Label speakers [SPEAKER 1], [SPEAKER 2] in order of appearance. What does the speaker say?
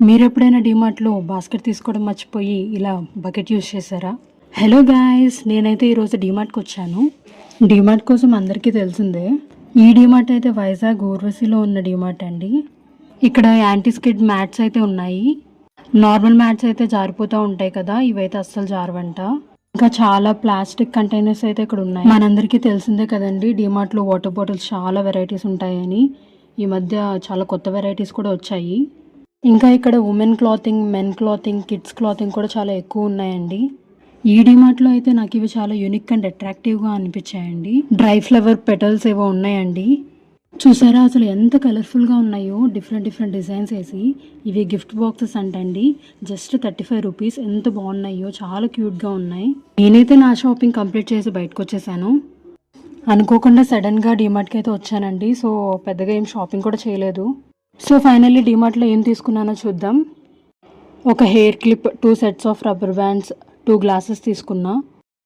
[SPEAKER 1] మీరు ఎప్పుడైనా డీమార్ట్లో బాస్కెట్ తీసుకోవడం మర్చిపోయి ఇలా బకెట్ యూజ్ చేశారా? హలో గాయ్స్, నేనైతే ఈరోజు డీమార్ట్కి వచ్చాను. డీమార్ట్ కోసం అందరికీ తెలిసిందే. ఈ డీమార్ట్ అయితే వైజాగ్ ఊర్వశిలో ఉన్న డీమార్ట్ అండి. ఇక్కడ యాంటీ స్కిడ్ మ్యాట్స్ అయితే ఉన్నాయి. నార్మల్ మ్యాట్స్ అయితే జారిపోతూ ఉంటాయి కదా, ఇవైతే అస్సలు జారవంట. ఇంకా చాలా ప్లాస్టిక్ కంటైనర్స్ అయితే ఇక్కడ ఉన్నాయి. మనందరికీ తెలిసిందే కదండి, డీమార్ట్లో వాటర్ బాటిల్స్ చాలా వెరైటీస్ ఉంటాయని. ఈ మధ్య చాలా కొత్త వెరైటీస్ కూడా వచ్చాయి. ఇంకా ఇక్కడ women clothing, men clothing, kids clothing కూడా చాలా ఎక్కువ ఉన్నాయండి. ఈ డీమార్ట్లో అయితే నాకు ఇవి చాలా యూనిక్ అండ్ అట్రాక్టివ్గా అనిపించాయండి. డ్రై ఫ్లవర్ పెటల్స్ ఏవో ఉన్నాయండి. చూసారా అసలు ఎంత కలర్ఫుల్గా ఉన్నాయో, డిఫరెంట్ డిజైన్స్ వేసి. ఇవి గిఫ్ట్ బాక్సెస్ అంటండి. Just 35 rupees. ఎంత బాగున్నాయో, చాలా క్యూట్గా ఉన్నాయి. నేనైతే నా షాపింగ్ కంప్లీట్ చేసి బయటకు వచ్చేసాను. అనుకోకుండా సడన్గా డీమార్ట్కి అయితే వచ్చానండి. సో పెద్దగా ఏం షాపింగ్ కూడా చేయలేదు. సో ఫైనల్లీ డీమార్ట్లో ఏం తీసుకున్నానో చూద్దాం. ఒక hair clip, 2 sets of rubber bands, 2 glasses తీసుకున్నా.